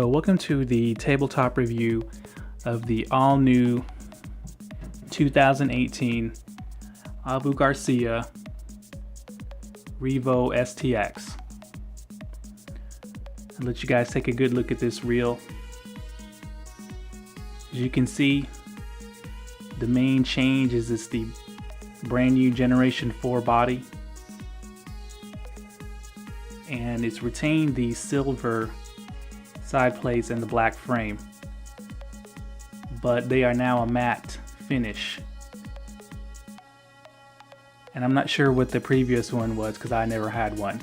So welcome to the tabletop review of the all-new 2018 Abu Garcia Revo STX. I'll let you guys take a good look at this reel. As you can see, the main change is it's the brand new Generation 4 body, and it's retained the silver side plates and the black frame, but they are now a matte finish. And I'm not sure what the previous one was because I never had one.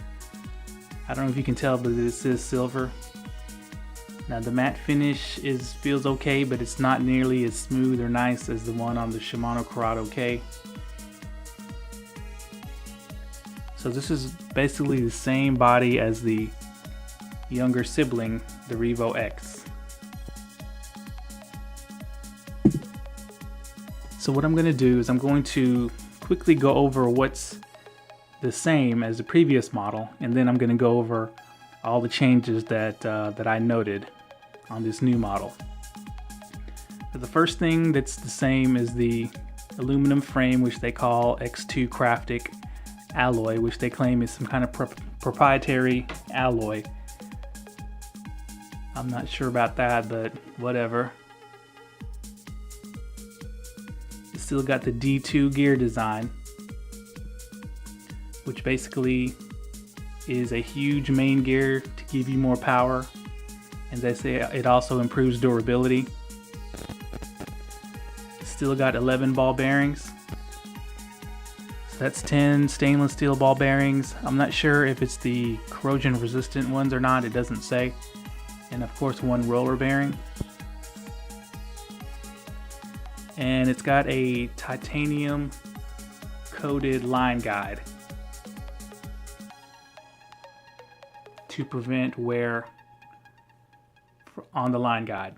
I don't know if you can tell, but this is silver. Now the matte finish feels okay, but it's not nearly as smooth or nice as the one on the Shimano Corrado K. So this is basically the same body as the younger sibling, the Revo X. So what I'm going to do is I'm going to quickly go over what's the same as the previous model, and then I'm going to go over all the changes that I noted on this new model. So the first thing that's the same is the aluminum frame, which they call X2 Craftic alloy, which they claim is some kind of proprietary alloy. I'm not sure about that, but whatever. It's still got the D2 gear design, which basically is a huge main gear to give you more power, and they say it also improves durability. It's still got 11 ball bearings. So that's 10 stainless steel ball bearings. I'm not sure if it's the corrosion resistant ones or not, it doesn't say. And of course one roller bearing. And it's got a titanium coated line guide to prevent wear on the line guide.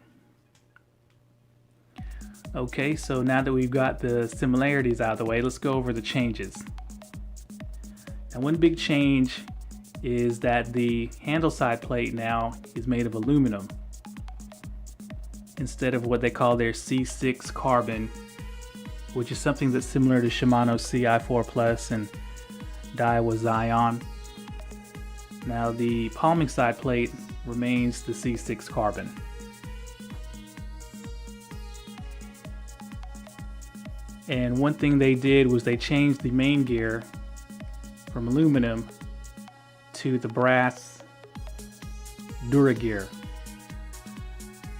Okay, so now that we've got the similarities out of the way, let's go over the changes. And one big change is that the handle side plate now is made of aluminum instead of what they call their C6 carbon, which is something that's similar to Shimano CI4 Plus and Daiwa Zion. Now the palming side plate remains the C6 carbon. And one thing they did was they changed the main gear from aluminum to the brass Duragear.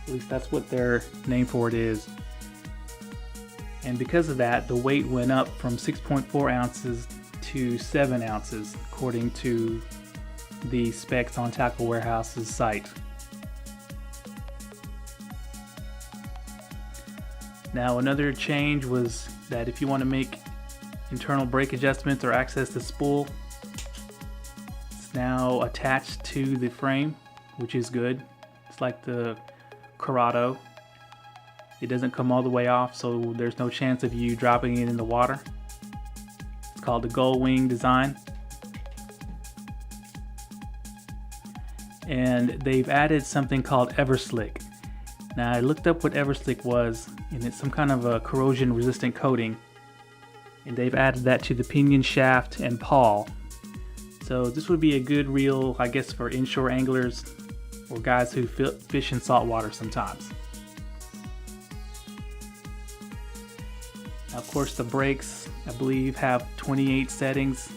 At least that's what their name for it is. And because of that, the weight went up from 6.4 ounces to 7 ounces, according to the specs on Tackle Warehouse's site. Now another change was that if you want to make internal brake adjustments or access the spool, it's now attached to the frame, which is good. It's like the Corrado. It doesn't come all the way off, so there's no chance of you dropping it in the water. It's called the Gull Wing design. And they've added something called Everslick. Now I looked up what Everslick was, and it's some kind of a corrosion resistant coating, and they've added that to the pinion shaft and pawl. So this would be a good reel, I guess, for inshore anglers or guys who fish in salt water sometimes. Now, of course, the brakes, I believe, have 28 settings.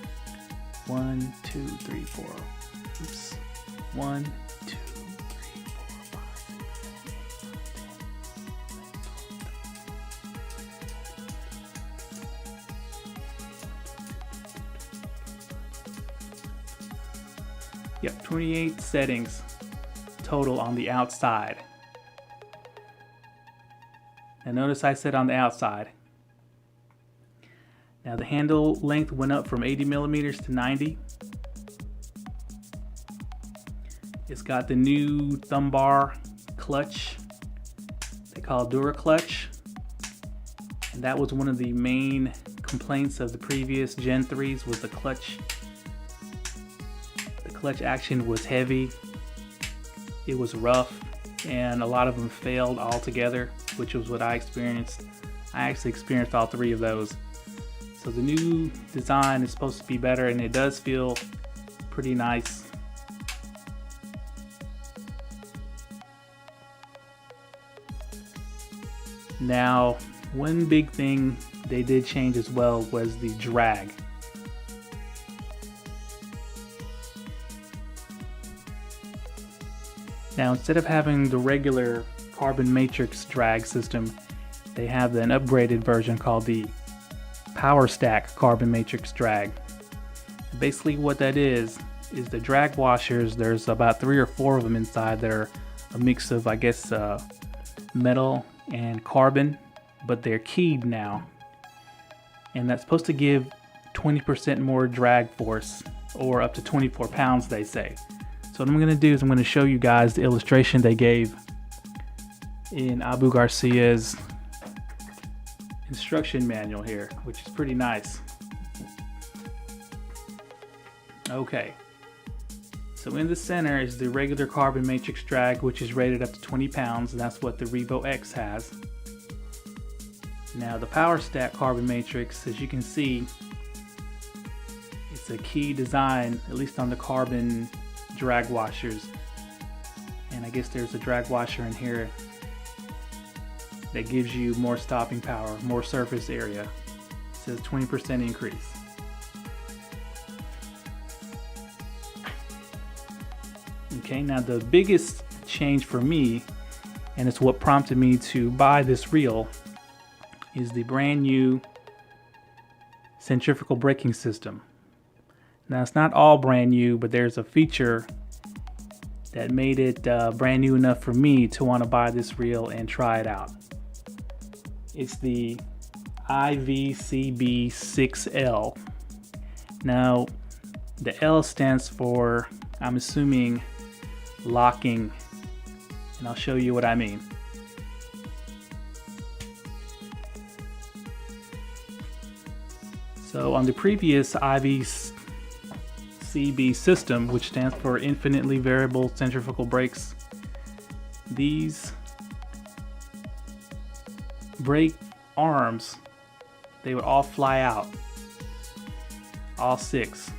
1, 2, 3, 4. Oops. 1, 2, 3, 4, 5, 6, 7, 8, 9, 10. Yep, 28 settings total on the outside. Now notice I said on the outside. Now the handle length went up from 80 millimeters to 90. It's got the new thumb bar clutch they call Dura Clutch, and that was one of the main complaints of the previous Gen 3s was the clutch. The clutch action was heavy, it was rough, and a lot of them failed altogether, which was what I experienced. I actually experienced all three of those. So the new design is supposed to be better, and it does feel pretty nice. Now, one big thing they did change as well was the drag. Now, instead of having the regular carbon matrix drag system, they have an upgraded version called the Power Stack carbon matrix drag. Basically what that is the drag washers. There's about 3 or 4 of them inside that are a mix of, I guess, metal and carbon, but they're keyed now. And that's supposed to give 20% more drag force, or up to 24 pounds, they say. So what I'm going to do is I'm going to show you guys the illustration they gave in Abu Garcia's instruction manual here, which is pretty nice. Okay, so in the center is the regular carbon matrix drag, which is rated up to 20 pounds, and that's what the Revo X has. Now the Power Stack carbon matrix, as you can see, it's a key design, at least on the carbon drag washers. And I guess there's a drag washer in here that gives you more stopping power, more surface area. It says 20% increase. Okay, now the biggest change for me, and it's what prompted me to buy this reel, is the brand new centrifugal braking system. Now it's not all brand new, but there's a feature that made it brand new enough for me to want to buy this reel and try it out. It's the IVCB6L. Now the L stands for, I'm assuming, locking, and I'll show you what I mean. So on the previous IVCB system, which stands for infinitely variable centrifugal brakes, these brake arms, they would all fly out, all 6.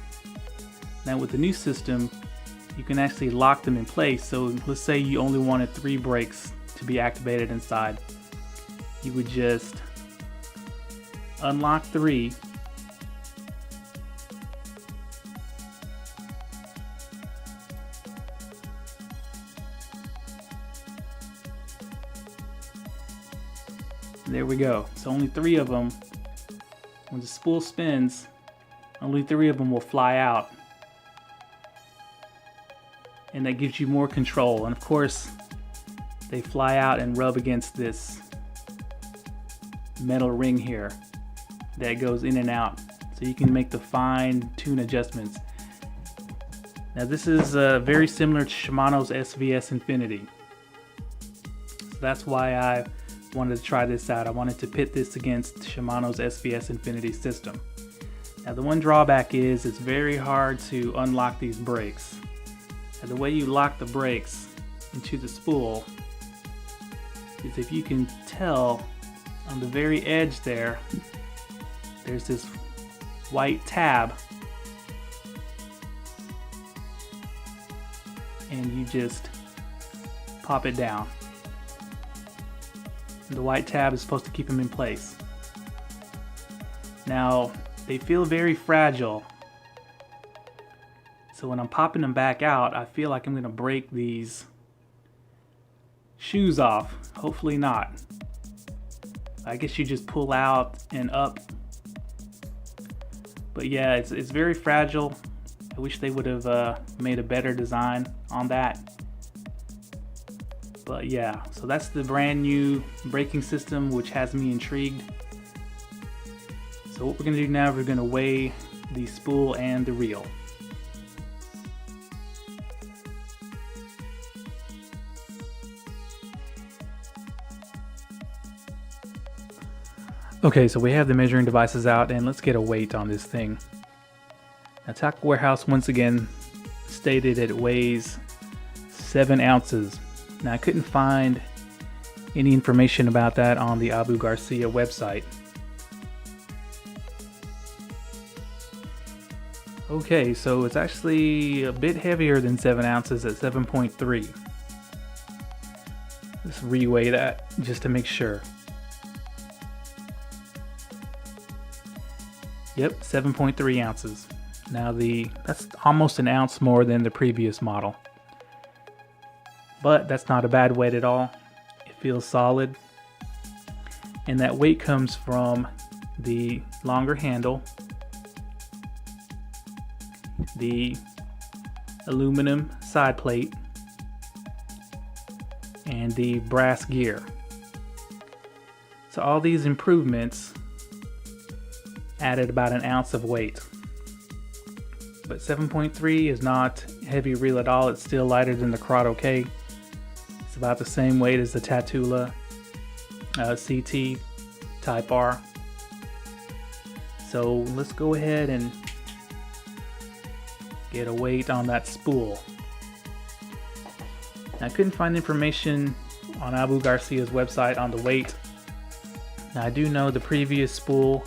Now with the new system, you can actually lock them in place. So let's say you only wanted 3 brakes to be activated inside. You would just unlock 3, there we go. So only 3 of them, when the spool spins, only 3 of them will fly out. And that gives you more control. And of course, they fly out and rub against this metal ring here that goes in and out. So you can make the fine-tune adjustments. Now this is very similar to Shimano's SVS Infinity. So that's why I wanted to try this out. I wanted to pit this against Shimano's SVS Infinity system. Now the one drawback is it's very hard to unlock these brakes. Now the way you lock the brakes into the spool is, if you can tell, on the very edge there, there's this white tab, and you just pop it down. The white tab is supposed to keep them in place. Now, they feel very fragile. So when I'm popping them back out, I feel like I'm going to break these shoes off. Hopefully not. I guess you just pull out and up. But yeah, it's very fragile. I wish they would have made a better design on that. But yeah, so that's the brand new braking system, which has me intrigued. So what we're going to do now, we're going to weigh the spool and the reel. Okay, so we have the measuring devices out, and let's get a weight on this thing. Now Tackle Warehouse once again stated it weighs 7 ounces. Now I couldn't find any information about that on the Abu Garcia website. Okay, so it's actually a bit heavier than 7 ounces at 7.3. Let's reweigh that just to make sure. Yep, 7.3 ounces. Now that's almost an ounce more than the previous model. But that's not a bad weight at all. It feels solid. And that weight comes from the longer handle, the aluminum side plate, and the brass gear. So all these improvements added about an ounce of weight. But 7.3 is not heavy reel at all. It's still lighter than the Corrado K. It's about the same weight as the Tatula CT Type R. So let's go ahead and get a weight on that spool. Now, I couldn't find information on Abu Garcia's website on the weight. Now I do know the previous spool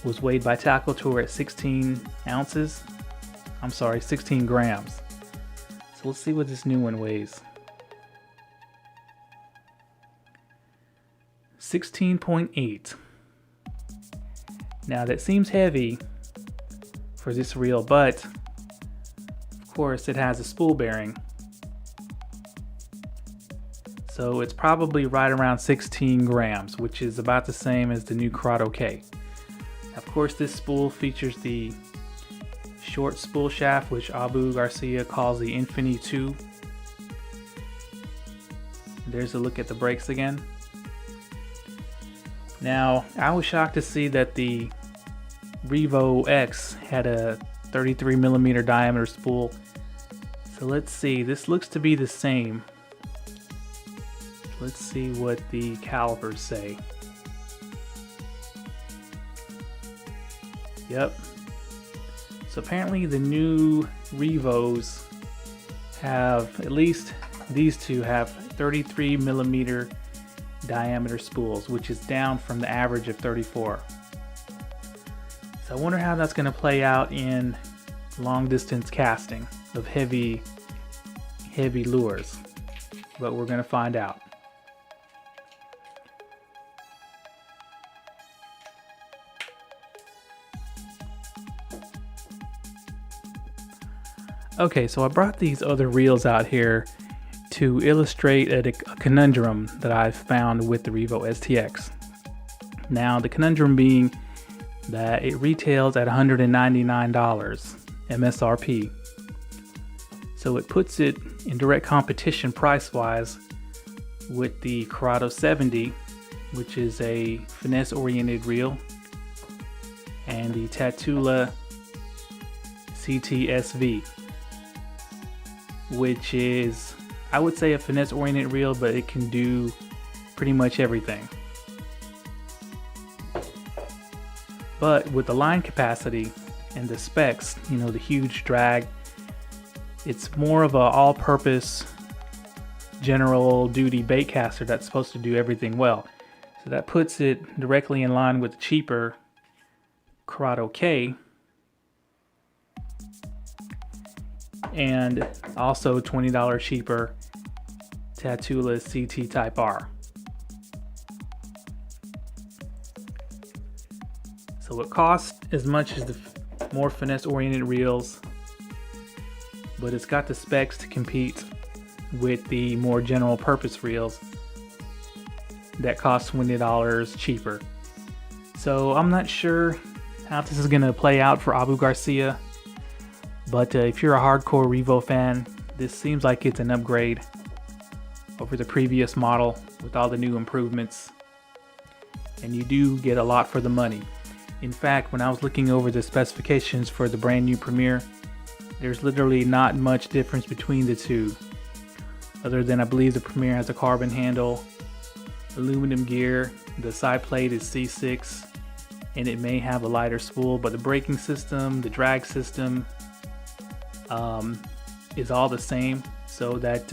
was weighed by Tackle Tour at 16 ounces. I'm sorry, 16 grams. So let's see what this new one weighs. 16.8. Now that seems heavy for this reel, but of course it has a spool bearing. So it's probably right around 16 grams, which is about the same as the new Corrado K. Of course, this spool features the short spool shaft, which Abu Garcia calls the Infini 2. There's a look at the brakes again. Now, I was shocked to see that the Revo X had a 33mm diameter spool. So let's see, this looks to be the same. Let's see what the calipers say. Yep. So apparently the new Revos have, at least these two have 33mm diameter spools, which is down from the average of 34. So I wonder how that's going to play out in long distance casting of heavy lures, but we're going to find out. Okay, so I brought these other reels out here to illustrate a conundrum that I've found with the Revo STX. Now, the conundrum being that it retails at $199 MSRP. So it puts it in direct competition price-wise with the Corrado 70, which is a finesse-oriented reel, and the Tatula CT-SV, which is, I would say, a finesse-oriented reel, but it can do pretty much everything. But with the line capacity and the specs, you know, the huge drag, it's more of a all-purpose general duty bait caster that's supposed to do everything well. So that puts it directly in line with the cheaper Corrado K, and also $20 cheaper Tatula CT Type R. So it costs as much as the more finesse-oriented reels, but it's got the specs to compete with the more general-purpose reels that cost $20 cheaper. So I'm not sure how this is going to play out for Abu Garcia, but if you're a hardcore Revo fan, this seems like it's an upgrade over the previous model with all the new improvements, and you do get a lot for the money. In fact, when I was looking over the specifications for the brand new Premier, there's literally not much difference between the two, other than I believe the Premier has a carbon handle, aluminum gear, the side plate is C6, and it may have a lighter spool, but the braking system, the drag system, is all the same. So that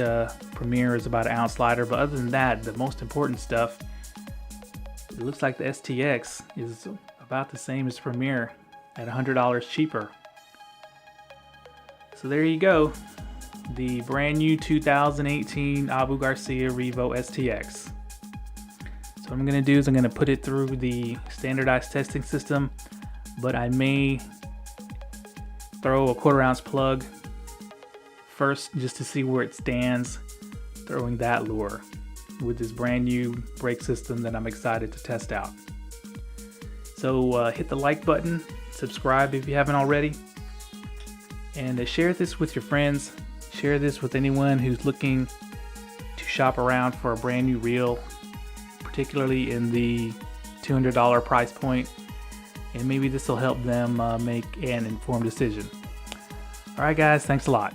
Premier is about an ounce lighter, but other than that, the most important stuff, it looks like the STX is about the same as Premier at $100 cheaper. So there you go, the brand new 2018 Abu Garcia Revo STX. So what I'm going to do is I'm going to put it through the standardized testing system, but I may throw a 1/4 ounce plug first just to see where it stands, throwing that lure with this brand new brake system that I'm excited to test out. So hit the like button, subscribe if you haven't already, and share this with your friends. Share this with anyone who's looking to shop around for a brand new reel, particularly in the $200 price point, and maybe this will help them make an informed decision. All right guys, thanks a lot.